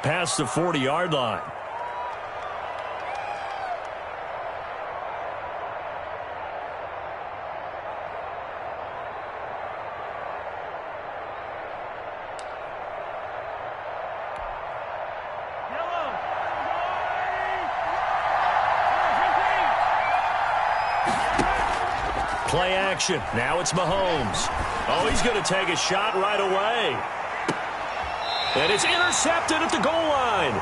past the 40-yard line. Play action. Now it's Mahomes. Oh, he's going to take a shot right away. And it's intercepted at the goal line.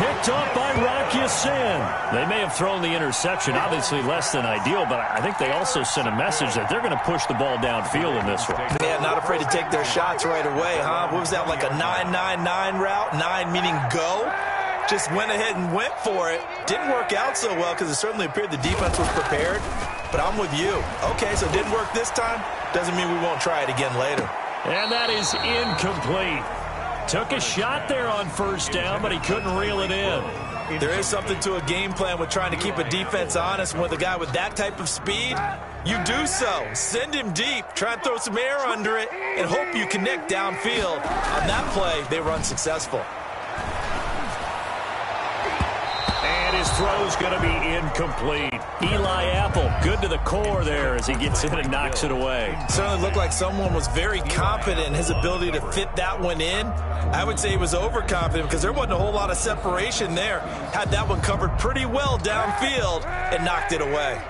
Picked up by Rocky Sin. They may have thrown the interception, obviously less than ideal, but I think they also sent a message that they're going to push the ball downfield in this one. Yeah, not afraid to take their shots right away, huh? What was that, like a 9-9-9 route? 9 meaning go? Just went ahead and went for it. Didn't work out so well because it certainly appeared the defense was prepared. But I'm with you. Okay, so it didn't work this time. Doesn't mean we won't try it again later. And that is incomplete. Took a shot there on first down, but he couldn't reel it in. There is something to a game plan with trying to keep a defense honest. And with a guy with that type of speed, you do so. Send him deep. Try and throw some air under it and hope you connect downfield. On that play, they were unsuccessful. His throw's going to be incomplete. Eli Apple, good to the core there as he gets in and knocks it away. Certainly looked like someone was very confident in his ability to fit that one in. I would say he was overconfident because there wasn't a whole lot of separation there. Had that one covered pretty well downfield and knocked it away.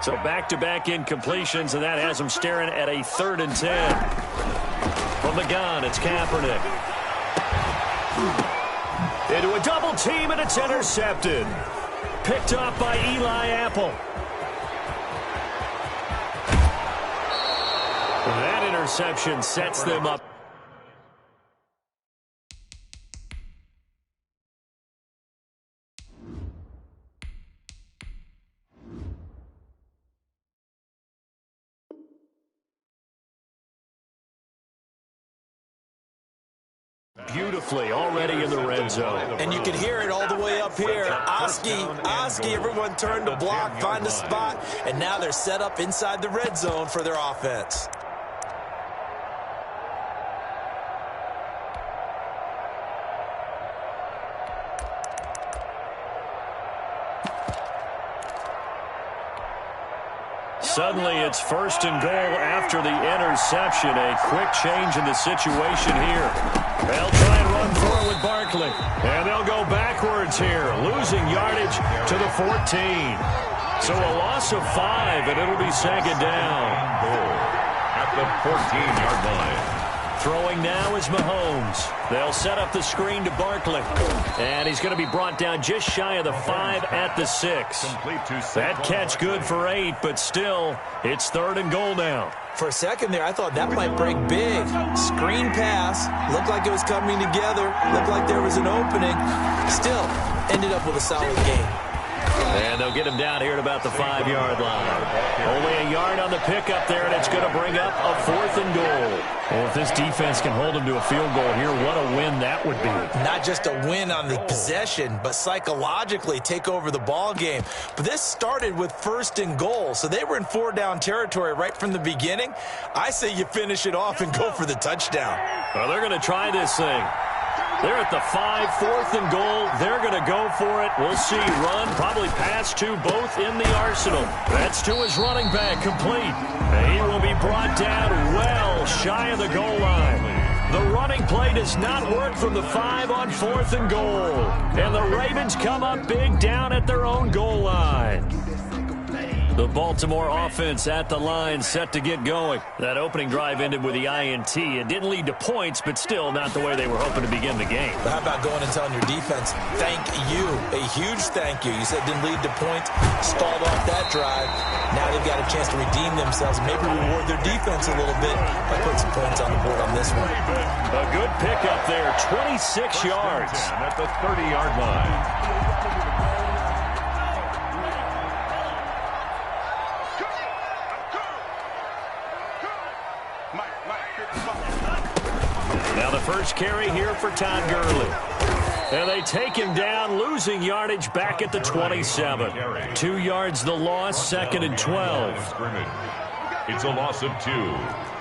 So back-to-back incompletions, and that has him staring at a 3rd and 10. From the gun, it's Kaepernick. Into a double team, and it's intercepted. Picked up by Eli Apple. That interception sets them up. Beautifully already in the red zone. And you can hear it all the way up here. Oski, everyone turned to block, find a spot, and now they're set up inside the red zone for their offense. Suddenly it's 1st and goal after the interception. A quick change in the situation here. They'll try and run forward with Barkley. And they'll go backwards here, losing yardage to the 14. So a loss of 5, and it'll be 2nd down. At the 14-yard line. Throwing now is Mahomes. They'll set up the screen to Barkley. And he's going to be brought down just shy of the 5 at the 6. That catch good for 8, but still, it's 3rd and goal now. For a second there, I thought that might break big. Screen pass. Looked like it was coming together. Looked like there was an opening. Still, ended up with a solid game. And they'll get him down here at about the 5-yard line. Only a yard on the pickup there, and it's going to bring up a 4th and goal. Well, if this defense can hold him to a field goal here, what a win that would be. Not just a win on the possession, but psychologically take over the ball game. But this started with 1st and goal, so they were in 4-down territory right from the beginning. I say you finish it off and go for the touchdown. Well, they're going to try this thing. They're at the 5, 4th and goal. They're going to go for it. We'll see. Run, probably pass to both in the arsenal. That's to his running back, complete. He will be brought down well shy of the goal line. The running play does not work from the 5 on 4th and goal. And the Ravens come up big down at their own goal line. The Baltimore offense at the line, set to get going. That opening drive ended with the INT. It didn't lead to points, but still not the way they were hoping to begin the game. But how about going and telling your defense, thank you, a huge thank you. You said it didn't lead to points, stalled off that drive. Now they've got a chance to redeem themselves, maybe reward their defense a little bit by putting some points on the board on this one. A good pickup there, 26 yards. At the 30-yard line. Now the first carry here for Todd Gurley. And they take him down, losing yardage back at the 27. 2 yards the loss, 2nd and 12. It's a loss of 2.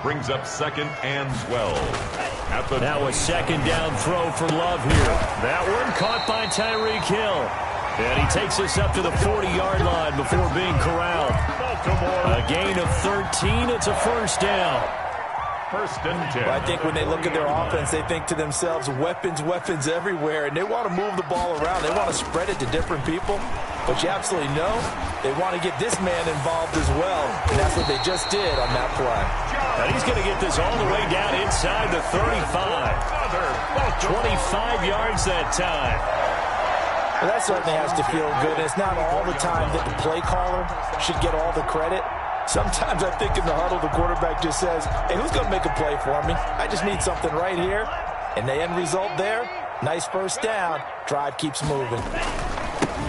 Brings up 2nd and 12. Now a second down throw for Love here. That one caught by Tyreek Hill. And he takes us up to the 40-yard line before being corralled. A gain of 13. It's a first down. First and 10. Well, I think when they look at their offense, they think to themselves, weapons, weapons everywhere, and they want to move the ball around. They want to spread it to different people. But you absolutely know they want to get this man involved as well, and that's what they just did on that play. And he's going to get this all the way down inside the 35. 25 yards that time. Well, that certainly has to feel good. It's not all the time that the play caller should get all the credit. Sometimes I think in the huddle, the quarterback just says, hey, who's going to make a play for me? I just need something right here. And the end result there, nice first down. Drive keeps moving.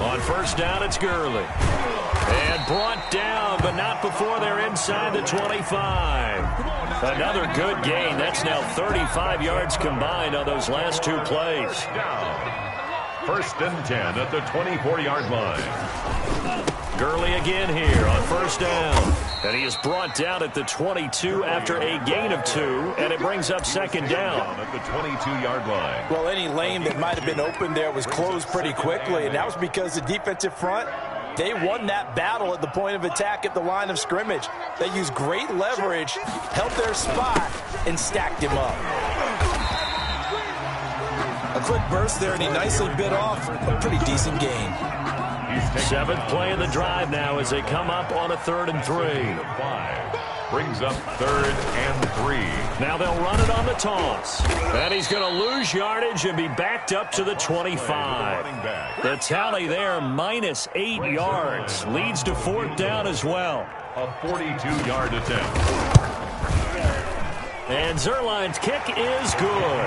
On first down, it's Gurley. And brought down, but not before they're inside the 25. Another good gain. That's now 35 yards combined on those last two plays. First and 10 at the 24-yard line. Gurley again here on first down. And he is brought down at the 22 after a gain of 2, and it brings up second down. At the 22-yard line. Well, any lane that might have been open there was closed pretty quickly, and that was because the defensive front, they won that battle at the point of attack at the line of scrimmage. They used great leverage, held their spot, and stacked him up. A quick burst there, and he nicely bit off a pretty decent gain. Seventh play of the drive now as they come up on a 3rd and 3. 5 brings up 3rd and 3. Now they'll run it on the toss. And he's going to lose yardage and be backed up to the 25. The tally there, minus 8 yards. Leads to 4th down as well. A 42-yard attempt. And Zerline's kick is good.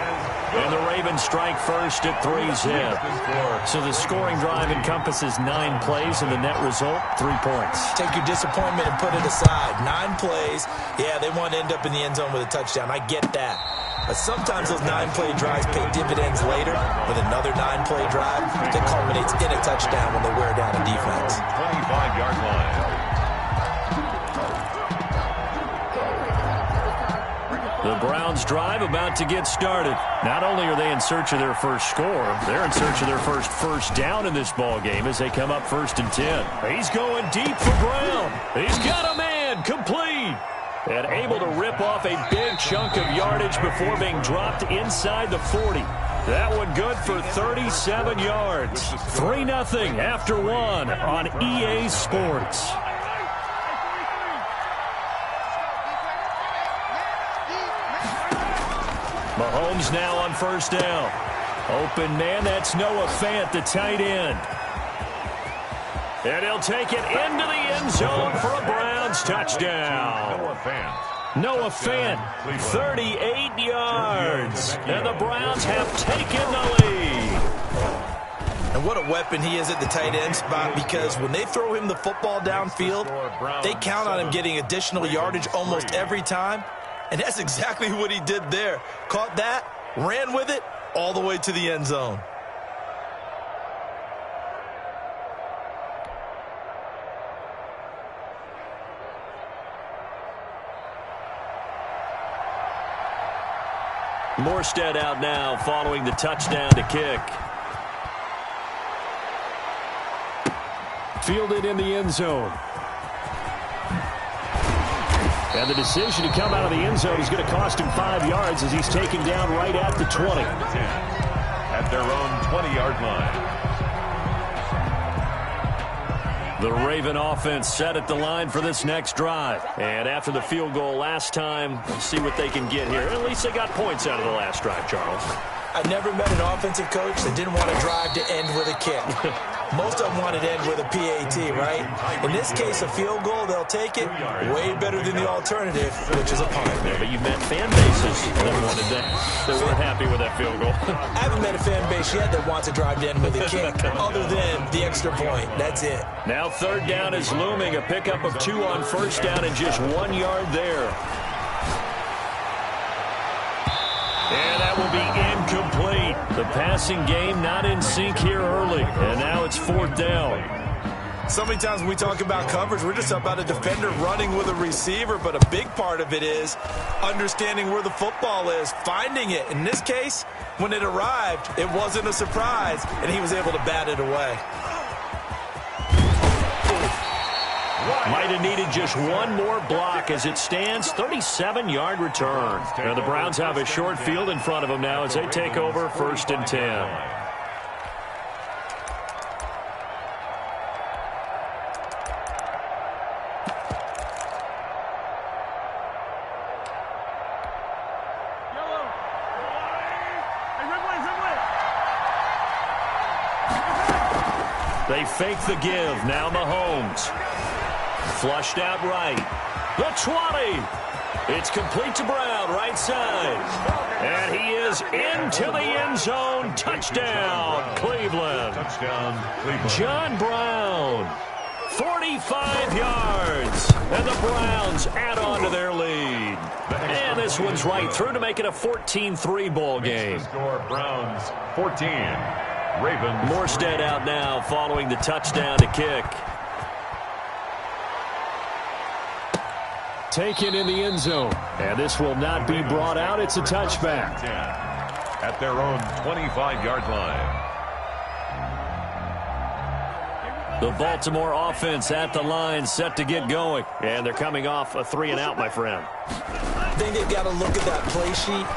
And the Ravens strike first at 3-zip. So the scoring drive encompasses 9 plays, and the net result, 3 points. Take your disappointment and put it aside. 9 plays. Yeah, they want to end up in the end zone with a touchdown. I get that. But sometimes those 9-play drives pay dividends later with another 9-play drive that culminates in a touchdown when they wear down a defense. 25-yard line. The Browns drive about to get started. Not only are they in search of their first score, they're in search of their first down in this ball game as they come up 1st and 10. He's going deep for Brown. He's got a man, complete. And able to rip off a big chunk of yardage before being dropped inside the 40. That one good for 37 yards. 3-0 after 1 on EA Sports. Mahomes now on first down. Open man, that's Noah Fant, the tight end. And he'll take it into the end zone for a Browns touchdown. Noah Fant, 38 yards. And the Browns have taken the lead. And what a weapon he is at the tight end spot, because when they throw him the football downfield, they count on him getting additional yardage almost every time. And that's exactly what he did there. Caught that, ran with it, all the way to the end zone. Morstead out now following the touchdown to kick. Fielded in the end zone. And the decision to come out of the end zone is going to cost him 5 yards as he's taken down right at the 20. At their own 20-yard line. The Raven offense set at the line for this next drive. And after the field goal last time, we'll see what they can get here. At least they got points out of the last drive, Charles. I never met an offensive coach that didn't want to drive to end with a kick. Most of them wanted to end with a PAT, right? In this case, a field goal, they'll take it. Way better than the alternative, which is a punt. Yeah, but you've met fan bases that wanted that. They weren't happy with that field goal. I haven't met a fan base yet that wants to drive to end with a kick, other than the extra point. That's it. Now 3rd down is looming. A pickup of 2 on first down and just 1 yard there. And that will be incomplete. The passing game not in sync here early. And now it's 4th down. So many times when we talk about coverage, we're just about a defender running with a receiver, but a big part of it is understanding where the football is, finding it. In this case, when it arrived, it wasn't a surprise, and he was able to bat it away. Might have needed just one more block as it stands, 37-yard return. And the Browns have a short field in front of them now as they take over 1st and 10. They fake the give. Now Mahomes. Flushed out right. The 20. It's complete to Brown, right side. And he is into the end zone. Touchdown, Cleveland. Touchdown, Cleveland. John Brown, 45 yards. And the Browns add on to their lead. And this one's right through to make it a 14-3 ball game. Score Browns 14. Ravens. Morstead out now following the touchdown to kick. Taken in the end zone. And this will not be brought out. It's a touchback. At their own 25-yard line. The Baltimore offense at the line, set to get going. And they're coming off a 3-and-out, my friend. I think they've got to look at that play sheet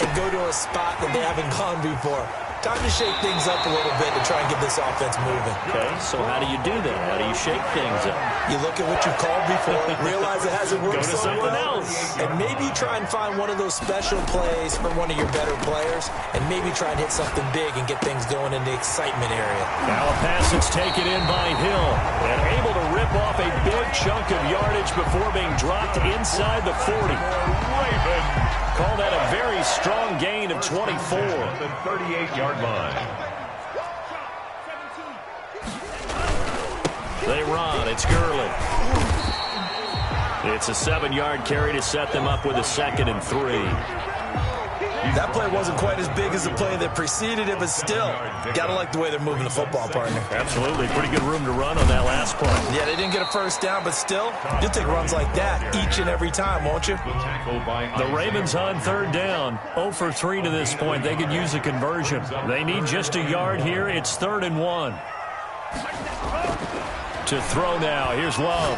and go to a spot that they haven't gone before. Time to shake things up a little bit to try and get this offense moving. Okay, so how do you do that? How do you shake things up? You look at what you called before, realize it hasn't worked Go to so something well, else. and maybe try and find one of those special plays from one of your better players, and maybe try and hit something big and get things going in the excitement area. Now a pass that's taken in by Hill, and able to rip off a big chunk of yardage before being dropped inside the 40. Call that a very strong gain of 24. The 38-yard line. They run. It's Gurley. It's a 7-yard carry to set them up with a 2nd and 3. That play wasn't quite as big as the play that preceded it, but still, got to like the way they're moving the football, partner. Absolutely. Pretty good room to run on that last play. Yeah, they didn't get a first down, but still, you'll take runs like that each and every time, won't you? The Ravens on 3rd down, 0 for 3 to this point. They could use a conversion. They need just a yard here. It's 3rd and 1. To throw now. Here's Love.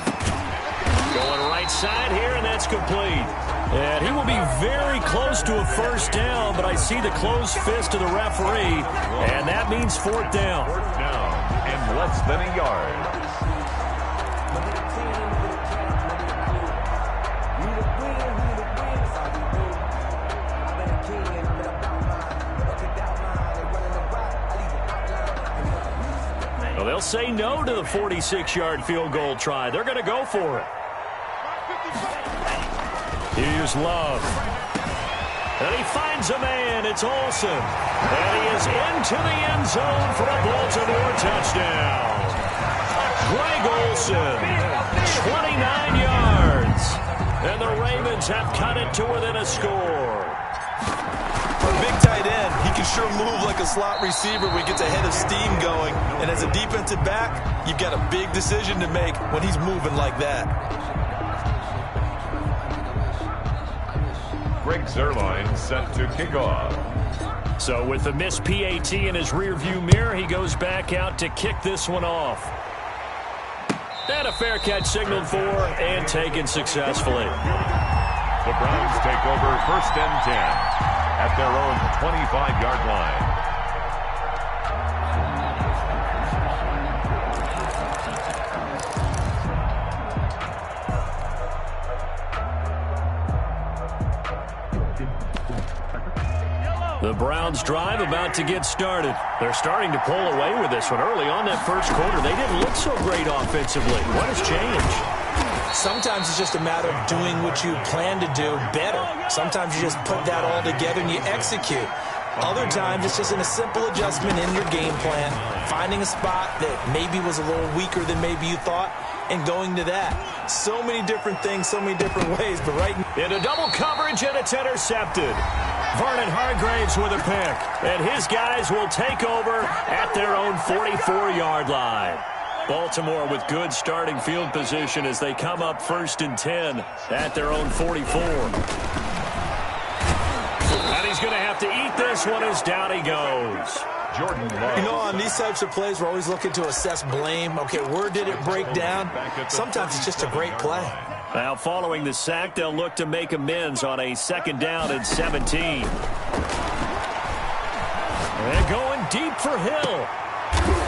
Going right side here, and that's complete. And he will be very close to a first down, but I see the closed fist of the referee, and that means 4th down. 4th down and less than a yard. Well, they'll say no to the 46-yard field goal try. They're going to go for it. Here's Love. And he finds a man. It's Olsen. And he is into the end zone for a Baltimore touchdown. Greg Olsen, 29 yards. And the Ravens have cut it to within a score. For a big tight end, he can sure move like a slot receiver when he gets a head of steam going. And as a defensive back, you've got a big decision to make when he's moving like that. Greg Zuerlein set to kick off. So with the missed PAT in his rearview mirror, he goes back out to kick this one off. And a fair catch signaled for and taken successfully. The Browns take over 1st and 10 at their own 25-yard line. The Browns drive about to get started. They're starting to pull away with this one. Early on that first quarter, they didn't look so great offensively. What has changed? Sometimes it's just a matter of doing what you plan to do better. Sometimes you just put that all together and you execute. Other times it's just in a simple adjustment in your game plan, finding a spot that maybe was a little weaker than maybe you thought, and going to that. So many different things, so many different ways, but right into double coverage, and it's intercepted. Vernon Hargraves with a pick, and his guys will take over at their own 44-yard line. Baltimore with good starting field position as they come up 1st and 10 at their own 44. And he's going to have to eat this one as down he goes. You know, on these types of plays, we're always looking to assess blame. Okay, where did it break down? Sometimes it's just a great play. Now, following the sack, they'll look to make amends on a 2nd down and 17. And going deep for Hill.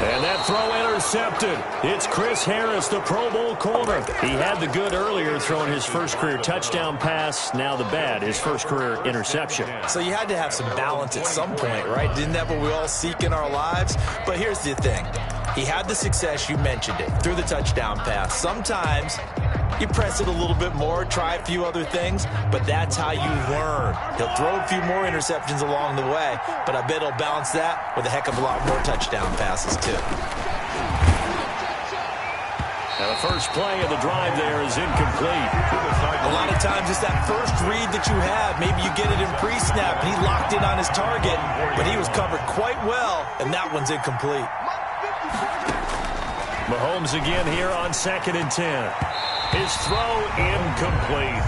And that throw intercepted. It's Chris Harris, the Pro Bowl corner. He had the good earlier, throwing his first career touchdown pass. Now the bad, his first career interception. So you had to have some balance at some point, right? Didn't that what we all seek in our lives? But here's the thing. He had the success, you mentioned it, through the touchdown pass. Sometimes you press it a little bit more, try a few other things, but that's how you learn. He'll throw a few more interceptions along the way, but I bet he'll balance that with a heck of a lot more touchdown passes, too. Now the first play of the drive there is incomplete. A lot of times it's that first read that you have. Maybe you get it in pre-snap, and he locked in on his target, but he was covered quite well, and that one's incomplete. Mahomes again here on 2nd and 10. His throw incomplete.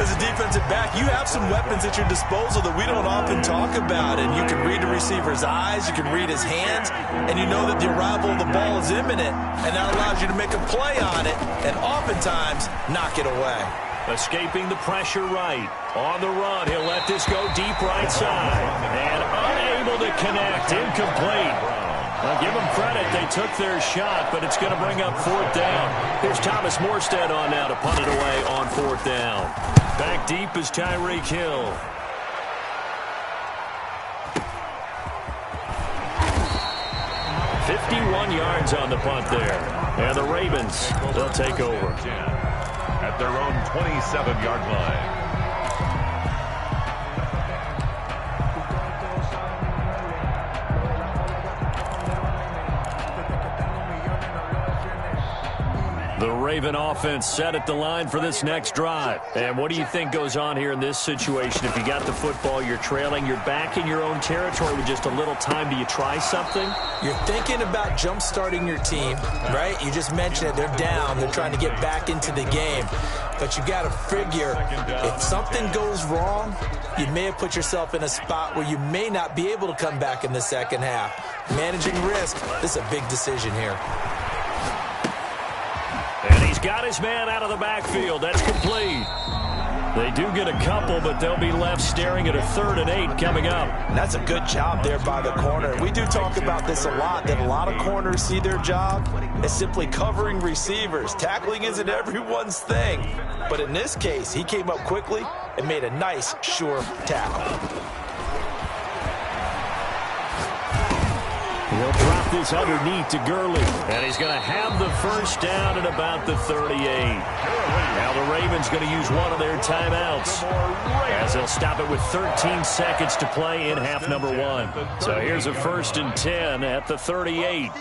As a defensive back, you have some weapons at your disposal that we don't often talk about. And you can read the receiver's eyes, you can read his hands, and you know that the arrival of the ball is imminent. And that allows you to make a play on it and oftentimes knock it away. Escaping the pressure right. On the run, he'll let this go deep right side. And unable to connect. Incomplete. Well, give them credit. They took their shot, but it's going to bring up 4th down. Here's Thomas Morstead on now to punt it away on 4th down. Back deep is Tyreek Hill. $51 yards on the punt there. And the Ravens, they'll take over. At their own 27-yard line. The Raven offense set at the line for this next drive. And what do you think goes on here in this situation? If you got the football, you're trailing, you're back in your own territory with just a little time. Do you try something? You're thinking about jump-starting your team, right? You just mentioned it. They're down. They're trying to get back into the game. But you got to figure, if something goes wrong, you may have put yourself in a spot where you may not be able to come back in the second half. Managing risk, this is a big decision here. And he's got his man out of the backfield. That's complete. They do get a couple, but they'll be left staring at a 3rd and 8 coming up. And that's a good job there by the corner. We do talk about this a lot, that a lot of corners see their job as simply covering receivers. Tackling isn't everyone's thing. But in this case, he came up quickly and made a nice, sure tackle. He'll drop this underneath to Gurley. And he's going to have the 1st down at about the 38. Now the Ravens going to use one of their timeouts as they'll stop it with 13 seconds to play in half number 1. So here's a 1st and 10 at the 38.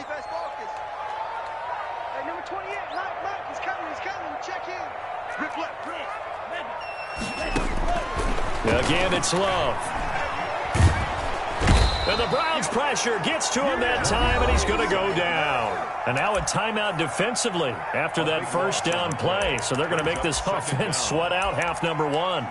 Again, it's Love. And the Browns pressure gets to him that time, and he's going to go down. And now a timeout defensively after that 1st down play. So they're going to make this offense sweat out half number 1.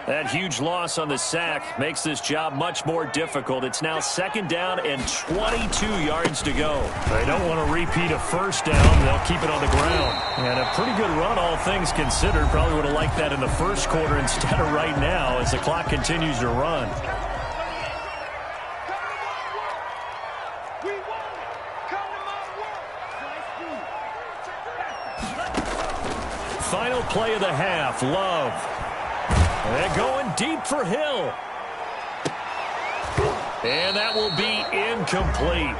That huge loss on the sack makes this job much more difficult. It's now 2nd down and 22 yards to go. They don't want to repeat a 1st down. They'll keep it on the ground. And a pretty good run, all things considered. Probably would have liked that in the 1st quarter instead of right now as the clock continues to run. Final play of the half, Love. And going deep for Hill. And that will be incomplete.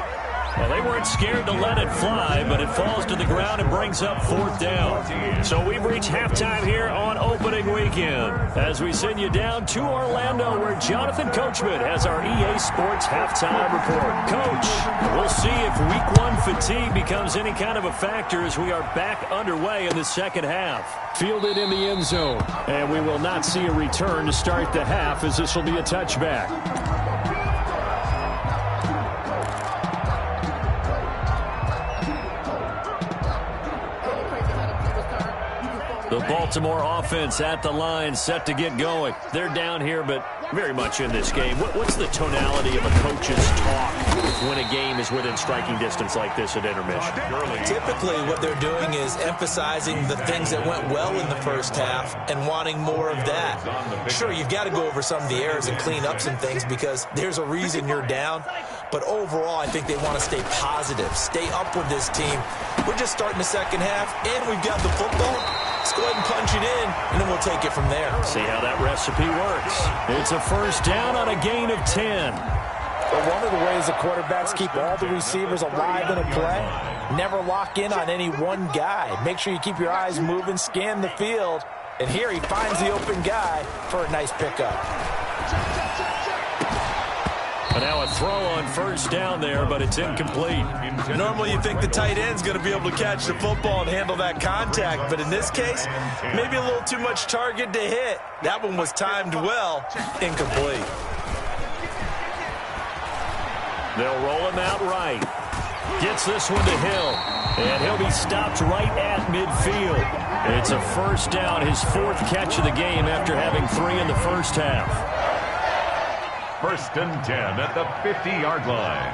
Well, they weren't scared to let it fly, but it falls to the ground and brings up 4th down. So we've reached halftime here on opening weekend as we send you down to Orlando where Jonathan Coachman has our EA Sports halftime report. Coach, we'll see if Week 1 fatigue becomes any kind of a factor as we are back underway in the second half. Fielded in the end zone, and we will not see a return to start the half as this will be a touchback. The Baltimore offense at the line, set to get going. They're down here, but very much in this game. What's the tonality of a coach's talk when a game is within striking distance like this at intermission? Typically, what they're doing is emphasizing the things that went well in the first half and wanting more of that. Sure, you've got to go over some of the errors and clean up some things because there's a reason you're down. But overall, I think they want to stay positive, stay up with this team. We're just starting the second half, and we've got the football. Let's go ahead and punch it in, and then we'll take it from there. See how that recipe works. It's a first down on a gain of 10. But one of the ways the quarterbacks keep all the receivers alive in a play, never lock in on any one guy. Make sure you keep your eyes moving, scan the field, and here he finds the open guy for a nice pickup. And now a throw on first down there, but it's incomplete. Normally you think the tight end's going to be able to catch the football and handle that contact, but in this case, maybe a little too much target to hit. That one was timed well, incomplete. They'll roll him out right. Gets this one to Hill, and he'll be stopped right at midfield. It's a first down, his fourth catch of the game after having 3 in the first half. First and 10 at the 50-yard line.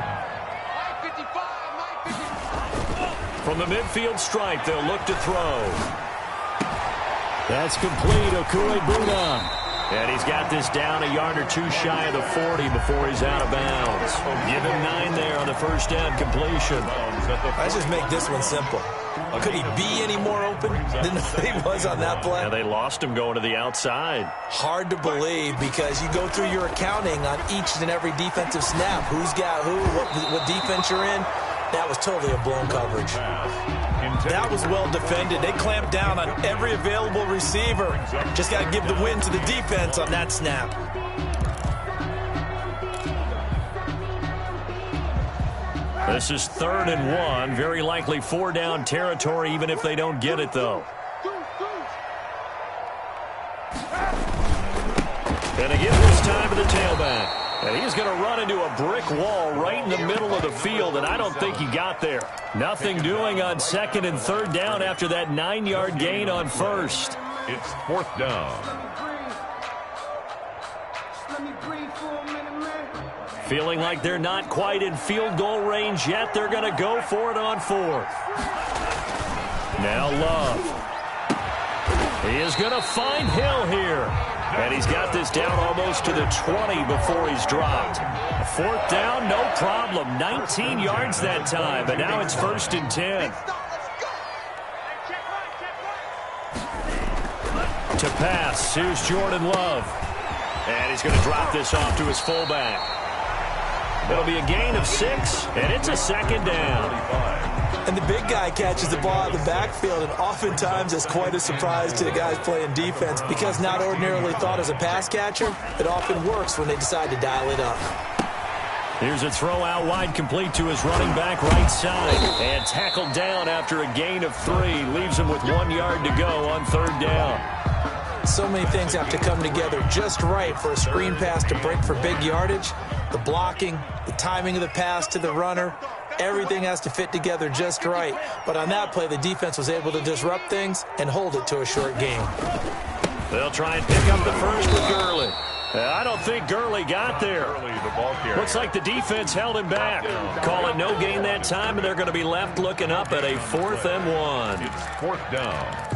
From the midfield stripe, they'll look to throw. That's complete, Okue-Buna. And he's got this down a yard or two shy of the 40 before he's out of bounds. Give him 9 there on the first down completion. Let's just make this one simple. Could he be any more open than he was on that play? Yeah, they lost him going to the outside. Hard to believe because you go through your accounting on each and every defensive snap. Who's got who, what defense you're in. That was totally a blown coverage. That was well defended. They clamped down on every available receiver. Just got to give the win to the defense on that snap. This is 3rd and 1. Very likely 4-down territory, even if they don't get it, though. And again this time to the tailback. And he's going to run into a brick wall right in the middle of the field, and I don't think he got there. Nothing doing on 2nd and 3rd down after that 9-yard gain on first. It's 4th down. Feeling like they're not quite in field goal range yet. They're going to go for it on 4th. Now Love. He is going to find Hill here. And he's got this down almost to the 20 before he's dropped. 4th down, no problem. 19 yards that time, but now it's 1st and 10. To pass, here's Jordan Love. And he's going to drop this off to his fullback. It'll be a gain of 6, and it's a 2nd down. And the big guy catches the ball out of the backfield, and oftentimes it's quite a surprise to the guys playing defense because not ordinarily thought as a pass catcher, it often works when they decide to dial it up. Here's a throw out wide, complete to his running back right side, and tackled down after a gain of 3. Leaves him with 1 yard to go on 3rd down. So many things have to come together just right for a screen pass to break for big yardage. The blocking, the timing of the pass to the runner, everything has to fit together just right. But on that play, the defense was able to disrupt things and hold it to a short game. They'll try and pick up the first with Gurley. I don't think Gurley got there. Looks like the defense held him back. Call it no gain that time, and they're going to be left looking up at a 4th and 1. It's 4th down.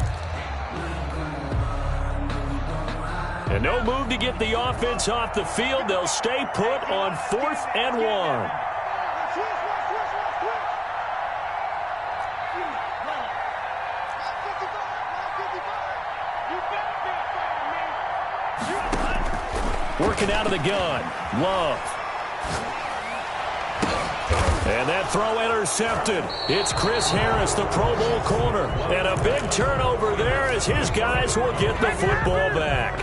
And no move to get the offense off the field. They'll stay put on 4th and 1. Working out of the gun. Love. And that throw intercepted. It's Chris Harris, the Pro Bowl corner. And a big turnover there as his guys will get the football back.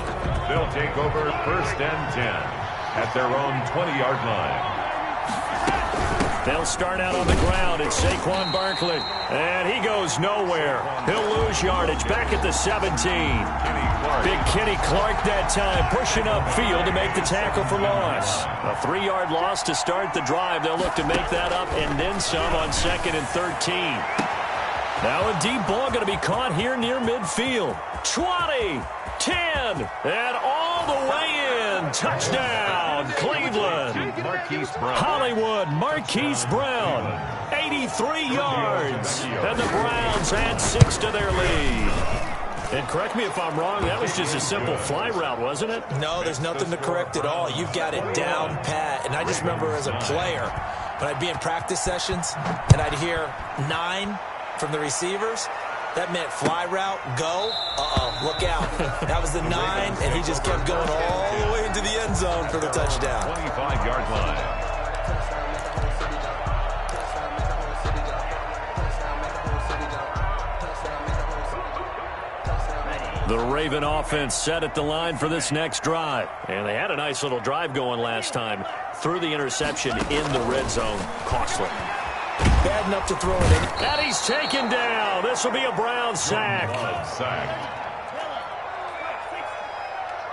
They'll take over 1st and 10 at their own 20-yard line. They'll start out on the ground. It's Saquon Barkley. And he goes nowhere. He'll lose yardage back at the 17. Big Kenny Clark that time pushing upfield to make the tackle for loss. A 3-yard loss to start the drive. They'll look to make that up and then some on 2nd and 13. Now a deep ball going to be caught here near midfield. 20, 10, and all the way in. Touchdown, Cleveland. Hollywood Marquise Brown, 83 yards. And the Browns add 6 to their lead. And correct me if I'm wrong, that was just a simple fly route, wasn't it? No, there's nothing to correct at all. You've got it down pat. And I just remember as a player, when I'd be in practice sessions and I'd hear 9 from the receivers, that meant fly route, go. Look out. That was the 9, and he just kept going all the way into the end zone for the touchdown. 25-yard line. The Raven offense set at the line for this next drive. And they had a nice little drive going last time. Threw the interception in the red zone. Costly. Bad enough to throw it in. And he's taken down. This will be a Brown sack.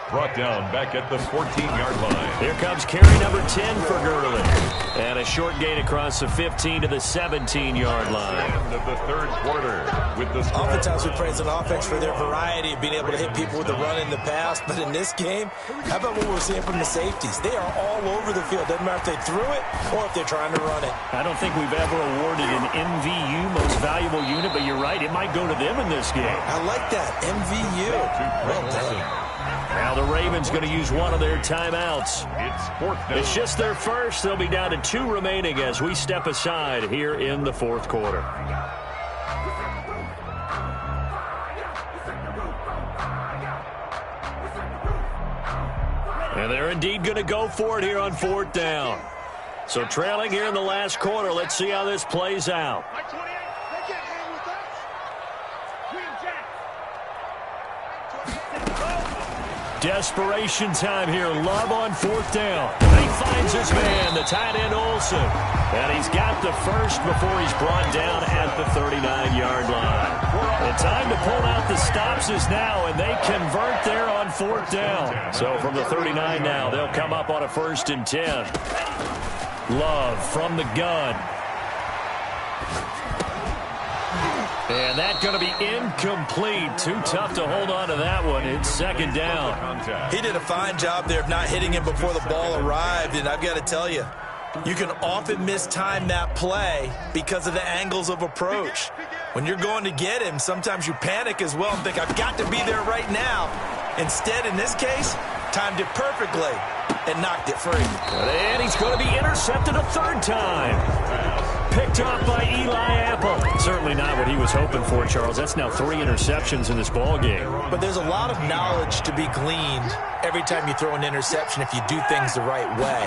Brought down back at the 14-yard line. Here comes carry number 10 for Gurley. And a short gain across the 15 to the 17-yard line. End of the third quarter with the score. Oftentimes we praise an offense for their variety of being able to hit people with the run in the pass. But in this game, how about what we're seeing from the safeties? They are all over the field. Doesn't matter if they threw it or if they're trying to run it. I don't think we've ever awarded an MVU, most valuable unit, but you're right. It might go to them in this game. I like that. MVU. Well done. Now the Ravens going to use one of their timeouts. It's fourth down. It's just their first. They'll be down to 2 remaining as we step aside here in the fourth quarter. And they're indeed going to go for it here on 4th down. So trailing here in the last quarter. Let's see how this plays out. Desperation time here. Love on 4th down. And he finds his man, the tight end Olsen. And he's got the first before he's brought down at the 39-yard line. The time to pull out the stops is now, and they convert there on 4th down. So from the 39 now, they'll come up on a 1st and 10. Love from the gun. And that's going to be incomplete. Too tough to hold on to that one. It's 2nd down. He did a fine job there of not hitting him before the ball arrived. And I've got to tell you, you can often mistime that play because of the angles of approach. When you're going to get him, sometimes you panic as well and think, I've got to be there right now. Instead, in this case, timed it perfectly and knocked it free. And he's going to be intercepted a 3rd time. Picked off by Eli Apple. Certainly not what he was hoping for, Charles. That's now 3 interceptions in this ball game. But there's a lot of knowledge to be gleaned every time you throw an interception if you do things the right way.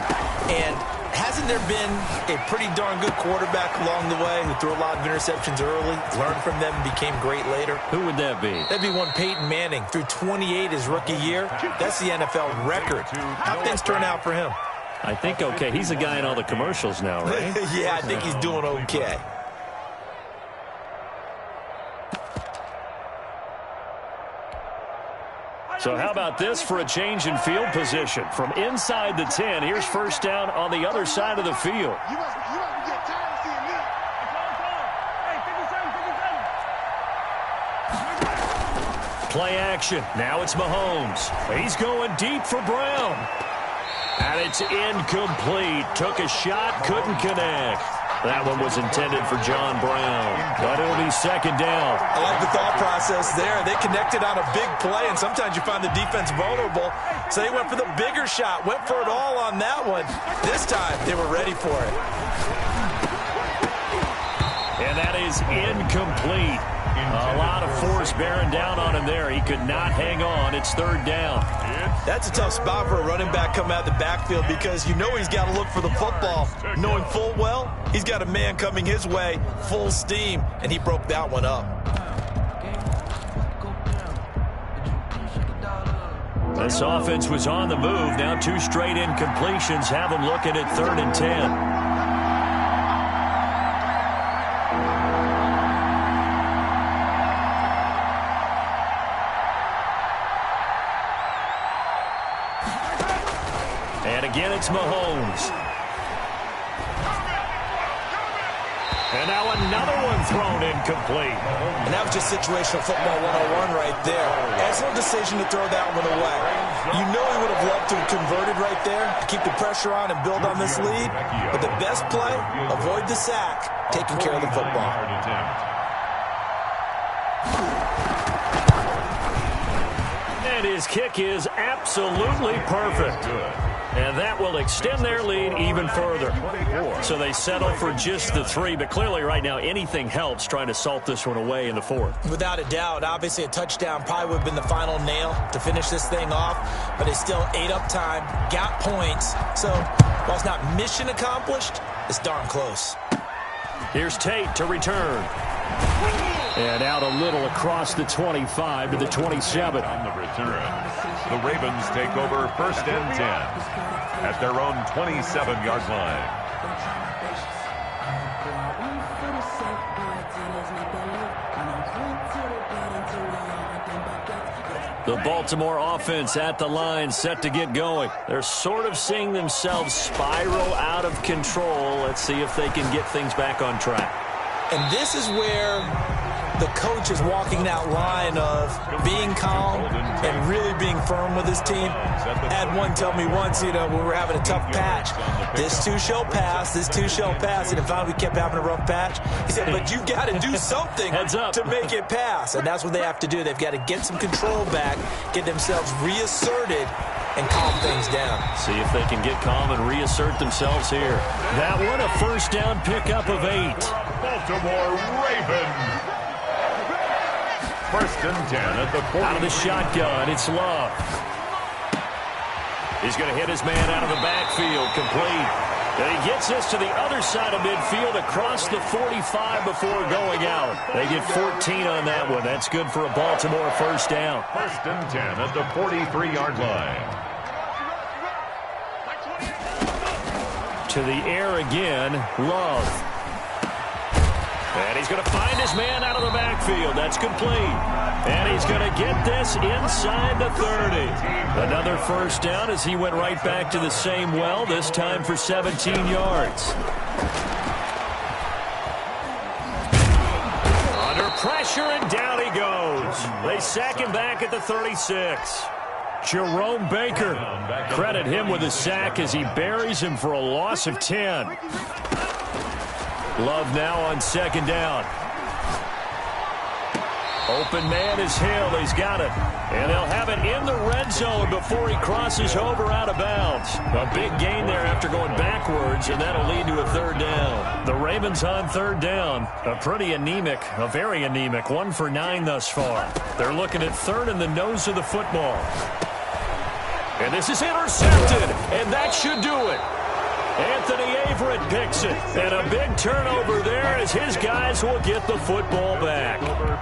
And hasn't there been a pretty darn good quarterback along the way who threw a lot of interceptions early, learned from them, and became great later? Who would that be? That'd be one Peyton Manning. Threw 28 his rookie year. That's the NFL record. How'd things turn out for him? I think okay. He's a guy in all the commercials now, right? Yeah, I think he's doing okay. So how about this for a change in field position? From inside the 10, here's 1st down on the other side of the field. Play action. Now it's Mahomes. He's going deep for Brown. And it's incomplete. Took a shot, couldn't connect. That one was intended for John Brown. But it'll be 2nd down. I like the thought process there. They connected on a big play, and sometimes you find the defense vulnerable. So they went for the bigger shot, went for it all on that one. This time, they were ready for it. And that is incomplete. A lot of force bearing down on him there. He could not hang on. It's 3rd down. That's a tough spot for a running back coming out of the backfield because you know he's got to look for the football, knowing full well he's got a man coming his way, full steam, and he broke that one up. This offense was on the move. Now 2 straight incompletions have him looking at 3rd and 10. And again, it's Mahomes. And now another one thrown incomplete. And that was just situational football 101 right there. Excellent decision to throw that one away. You know he would have loved to have converted right there, to keep the pressure on and build on this lead. But the best play, avoid the sack, taking care of the football. And his kick is absolutely perfect. And that will extend their lead even further. So they settle for just the 3, but clearly right now anything helps trying to salt this one away in the 4th. Without a doubt, obviously a touchdown probably would have been the final nail to finish this thing off, but they still ate up time, got points. So while it's not mission accomplished, it's darn close. Here's Tate to return. And out a little across the 25 to the 27. On the return, the Ravens take over 1st and 10 at their own 27-yard line. The Baltimore offense at the line, set to get going. They're sort of seeing themselves spiral out of control. Let's see if they can get things back on track. And this is where the coach is walking that line of being calm and really being firm with his team. I had one tell me once, when we were having a tough patch, this too shall pass, this too shall pass. And if we kept having a rough patch, he said, but you've got to do something to make it pass. And that's what they have to do. They've got to get some control back, get themselves reasserted, and calm things down. See if they can get calm and reassert themselves here. That one, a 1st down pickup of 8. Baltimore Ravens. 1st and 10 at the 40. Out of the shotgun, it's Love. He's going to hit his man out of the backfield, complete. And he gets this to the other side of midfield across the 45 before going out. They get 14 on that one. That's good for a Baltimore 1st down. 1st and 10 at the 43-yard line. To the air again, Love. And he's going to find his man out of the backfield. That's complete. And he's going to get this inside the 30. Another 1st down as he went right back to the same well, this time for 17 yards. Under pressure, and down he goes. They sack him back at the 36. Jerome Baker. Credit him with a sack as he buries him for a loss of 10. Love now on 2nd down. Open man is Hill. He's got it. And they'll have it in the red zone before he crosses over out of bounds. A big gain there after going backwards, and that'll lead to a 3rd down. The Ravens on 3rd down. A very anemic 1 for 9 thus far. They're looking at 3rd in the nose of the football. And this is intercepted, and that should do it. Anthony Averett picks it, and a big turnover there as his guys will get the football back.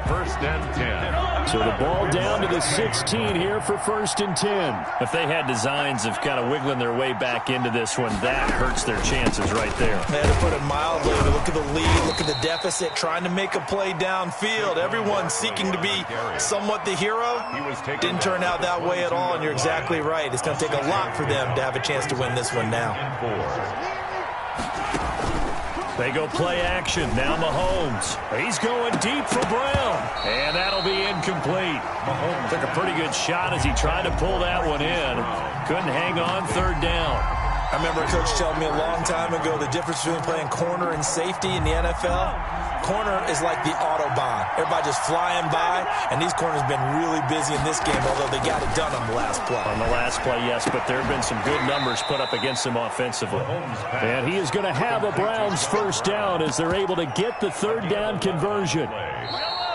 1st and 10. So the ball down to the 16 here for 1st and 10. If they had designs of kind of wiggling their way back into this one, that hurts their chances right there. They had to put it mildly. Look at the lead, look at the deficit, trying to make a play downfield. Everyone seeking to be somewhat the hero. Didn't turn out that way at all, and you're exactly right. It's going to take a lot for them to have a chance to win this one now. They go play action. Now Mahomes. He's going deep for Brown. And that'll be incomplete. Mahomes took a pretty good shot as he tried to pull that one in. Couldn't hang on 3rd down. I remember a coach telling me a long time ago the difference between playing corner and safety in the NFL. Corner is like the Autobahn. Everybody just flying by, and these corners have been really busy in this game, although they got it done on the last play. On the last play, yes, but there have been some good numbers put up against them offensively. And he is going to have a Browns 1st down as they're able to get the 3rd down conversion.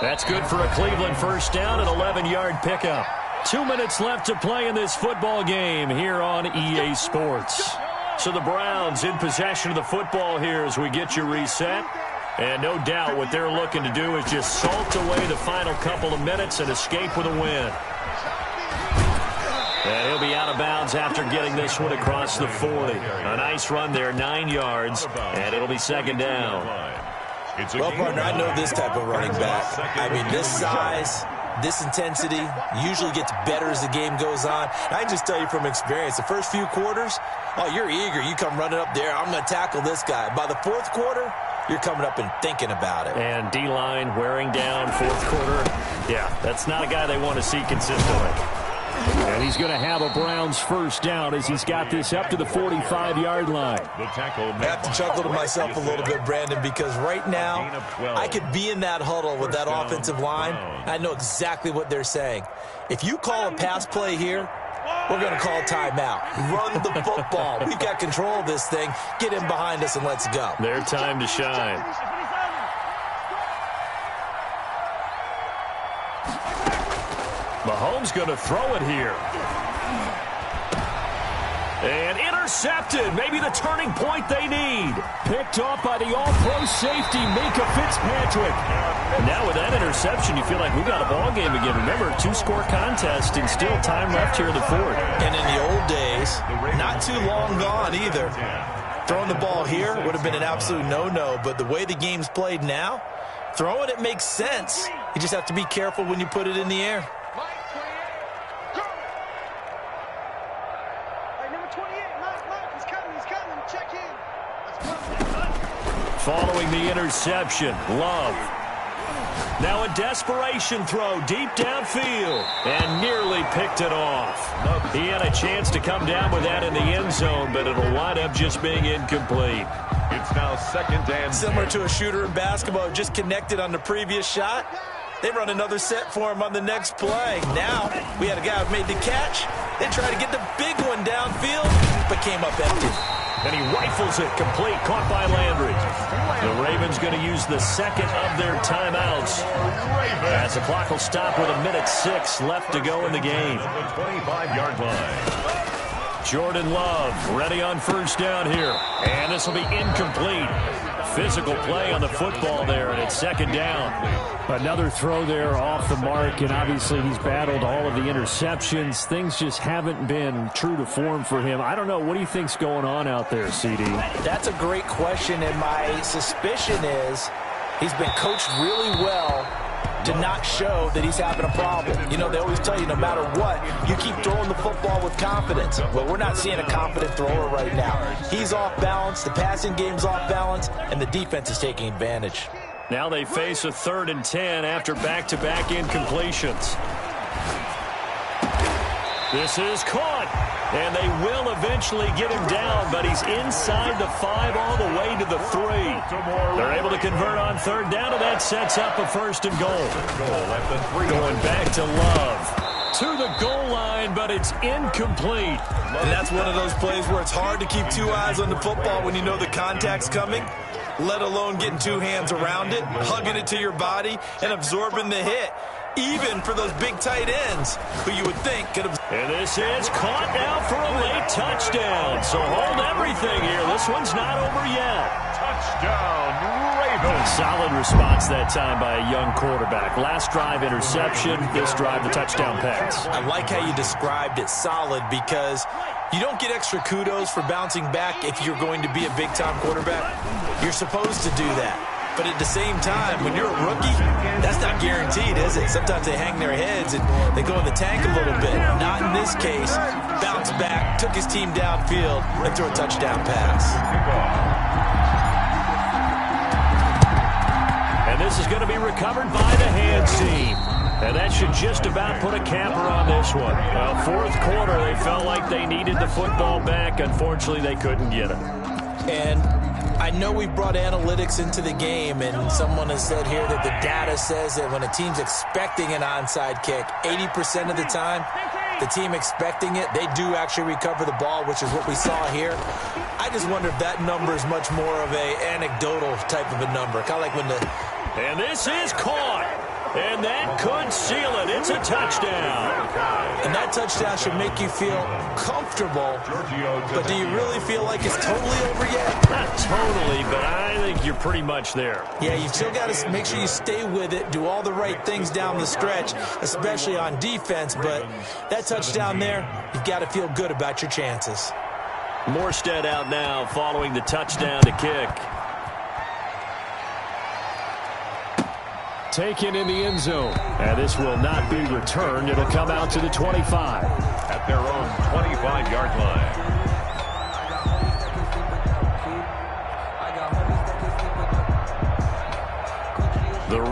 That's good for a Cleveland 1st down, an 11-yard pickup. 2 minutes left to play in this football game here on EA Sports. So the Browns in possession of the football here as we get you reset. And no doubt what they're looking to do is just salt away the final couple of minutes and escape with a win. And he'll be out of bounds after getting this one across the 40. A nice run there, 9 yards, and it'll be 2nd down. Well, partner, I know this type of running back. I mean, this size, this intensity usually gets better as the game goes on. And I can just tell you from experience, the first few quarters, oh, you're eager. You come running up there, I'm going to tackle this guy. By the 4th quarter, you're coming up and thinking about it. And D-line wearing down fourth quarter. Yeah, that's not a guy they want to see consistently. And he's going to have a Browns first down as he's got this up to the 45-yard line. The tackle I have to chuckle to myself a little bit, Brandon, because right now I could be in that huddle with that offensive line. I know exactly what they're saying. If you call a pass play here, we're going to call timeout. Run the football. We've got control of this thing. Get in behind us and let's go. Their time to shine. Mahomes going to throw it here. And intercepted. Maybe the turning point they need. Picked off by the all-pro safety, Minka Fitzpatrick. Now with that interception, you feel like we've got a ball game again. Remember, a two-score contest and still time left here in the fourth. And in the old days, not too long gone either. Throwing the ball here would have been an absolute no-no, but the way the game's played now, throwing it makes sense. You just have to be careful when you put it in the air. Following the interception, Love. Now a desperation throw deep downfield and nearly picked it off. He had a chance to come down with that in the end zone, but it'll wind up just being incomplete. It's now second and Similar to a shooter in basketball who just connected on the previous shot. They run another set for him on the next play. Now we had a guy who made the catch. They tried to get the big one downfield, but came up empty. And he rifles it complete, caught by Landry. The Ravens going to use the second of their timeouts, as the clock will stop with 1:06 left to go in the game. the 25-yard line. Jordan Love ready on first down here. And this will be incomplete. Physical play on the football there, and it's second down. Another throw there off the mark, and obviously he's battled all of the interceptions. Things just haven't been true to form for him. I don't know. What do you think's going on out there, CD? That's a great question, and my suspicion is he's been coached really well to not show that he's having a problem. You know, they always tell you no matter what, you keep throwing the football with confidence. Well, we're not seeing a confident thrower right now. He's off balance, the passing game's off balance, and the defense is taking advantage. Now they face a 3rd and 10 after back-to-back incompletions. This is caught, and they will eventually get him down, but he's inside the 5 all the way to the 3. They're able to convert on 3rd down, and that sets up a 1st and goal. Going back to Love. To the goal line, but it's incomplete. And that's one of those plays where it's hard to keep 2 eyes on the football when you know the contact's coming, let alone getting 2 hands around it, hugging it to your body, and absorbing the hit. Even for those big tight ends who you would think could have. And this is caught now for a late touchdown. So hold everything here. This one's not over yet. Touchdown, Ravens. Solid response that time by a young quarterback. Last drive interception. This drive the touchdown pass. I like how you described it, solid, because you don't get extra kudos for bouncing back if you're going to be a big-time quarterback. You're supposed to do that. But at the same time, when you're a rookie, that's not guaranteed, is it? Sometimes they hang their heads and they go in the tank a little bit. Not in this case. Bounced back, took his team downfield, and threw a touchdown pass. And this is going to be recovered by the hands team. And that should just about put a capper on this one. Well, 4th quarter, they felt like they needed the football back. Unfortunately, they couldn't get it. And I know we brought analytics into the game, and someone has said here that the data says that when a team's expecting an onside kick, 80% of the time, the team expecting it, they do actually recover the ball, which is what we saw here. I just wonder if that number is much more of a anecdotal type of a number, kind of like when the... And this is caught. And that could seal it. It's a touchdown. And that touchdown should make you feel comfortable. But do you really feel like it's totally over yet? Not totally, but I think you're pretty much there. Yeah, you've still got to make sure you stay with it, do all the right things down the stretch, especially on defense. But that touchdown there, you've got to feel good about your chances. Morstead out now following the touchdown to kick. Taken in the end zone. And this will not be returned. It'll come out to the 25. At their own 25-yard line.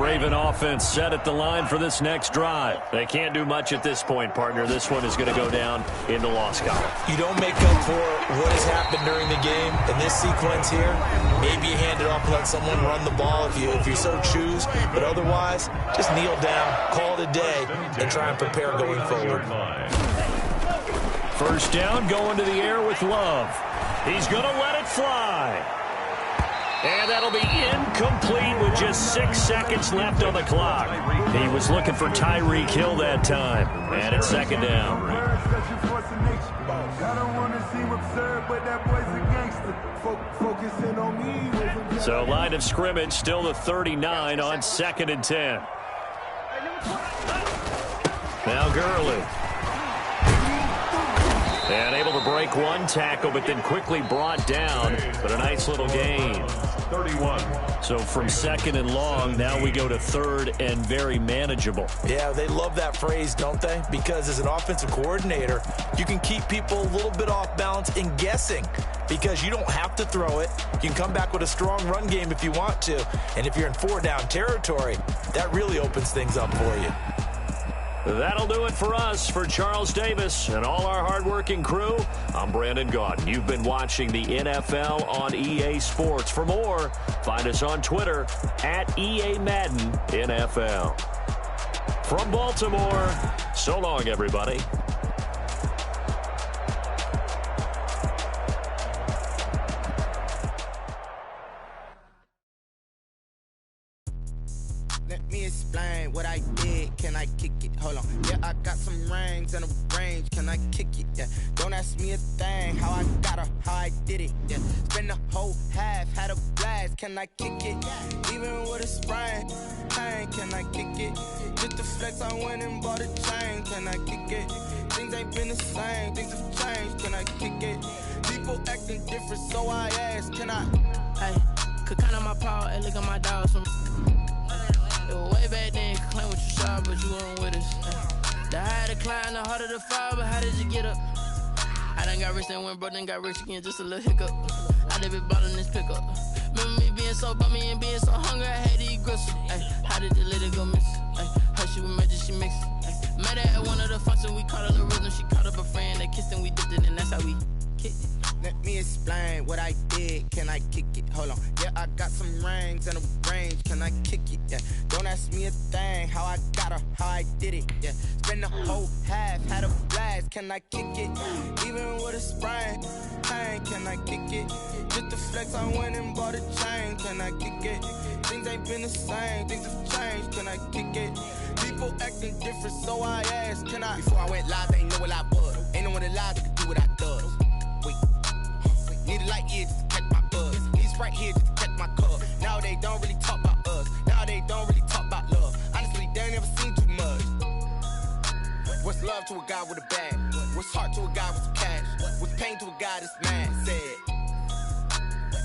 Raven offense set at the line for this next drive. They can't do much at this point, partner. This one is going to go down in the loss column. You don't make up for what has happened during the game. In this sequence here, maybe you hand it off and let someone run the ball if you so choose. But otherwise, just kneel down, call it a day, and try and prepare going forward. First down, going to the air with Love. He's going to let it fly. And that'll be incomplete with just 6 seconds left on the clock. He was looking for Tyreek Hill that time. And it's second down. So line of scrimmage still the 39 on 2nd and 10. Now Gurley. And able to break one tackle, but then quickly brought down. But a nice little gain. 31. So from 2nd and long, now we go to 3rd and very manageable. Yeah, they love that phrase, don't they? Because as an offensive coordinator, you can keep people a little bit off balance and guessing because you don't have to throw it. You can come back with a strong run game if you want to. And if you're in 4-down territory, that really opens things up for you. That'll do it for us. For Charles Davis and all our hardworking crew, I'm Brandon Gaudin. You've been watching the NFL on EA Sports. For more, find us on Twitter at EA Madden NFL. From Baltimore, so long, everybody. Let me explain what I did. Can I kick it? Hold on. Yeah, I got some rings and a range. Can I kick it? Yeah. Don't ask me a thing. How I got her, how I did it. Yeah. Spend the whole half, had a blast. Can I kick it? Even with a sprain. Pain, can I kick it? Just the flex, I went and bought a chain. Can I kick it? Things ain't been the same. Things have changed. Can I kick it? People acting different, so I ask. Can I? Hey, could count on my power and look at my dogs from. Way back then, claim what you saw, but you weren't with us. The higher the climb, the harder the fall, but how did you get up? I done got rich and went broke, then got rich again, just a little hiccup. I done been ballin' this pickup. Remember me being so bummy and being so hungry, I had to eat gristle. How did the lady go miss? How she was magic, she mixed. Met her at one of the functions, we caught her the rhythm. She caught up a friend, they kissed and we dipped it, and that's how we kicked it. Let me explain what I did. Can I kick it? Hold on. Yeah, I got some rings and a range. Can I kick it? Yeah. Don't ask me a thing. How I got her, how I did it. Yeah. Spend the whole half, had a blast. Can I kick it? Even with a sprain. Pain, can I kick it? Just the flex, I went and bought a chain. Can I kick it? Things ain't been the same. Things have changed. Can I kick it? People acting different, so I asked. Can I? Before I went live, they ain't know what I was. Ain't no one alive that could do what I does. Wait. Need a light here just to catch my buzz. He's right here just to catch my cup. Now they don't really talk about us. Now they don't really talk about love. Honestly, they ain't never seen too much. What's love to a guy with a bag? What's heart to a guy with some cash? What's pain to a guy that's mad? Said.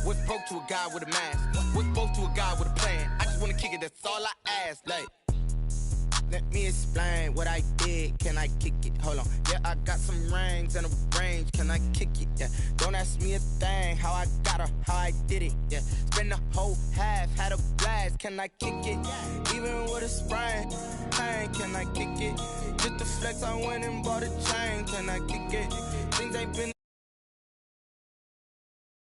What's broke to a guy with a mask? What's both to a guy with a plan? I just wanna kick it, that's all I ask. Like, let me explain what I did. Can I kick it? Hold on. Yeah, I got some rings and a range. Can I kick it? Yeah. Don't ask me a thing. How I got her, how I did it. Yeah. Spend the whole half, had a blast. Can I kick it? Even with a sprain. Pain, can I kick it? Just the flex, I went and bought a chain. Can I kick it? Things ain't been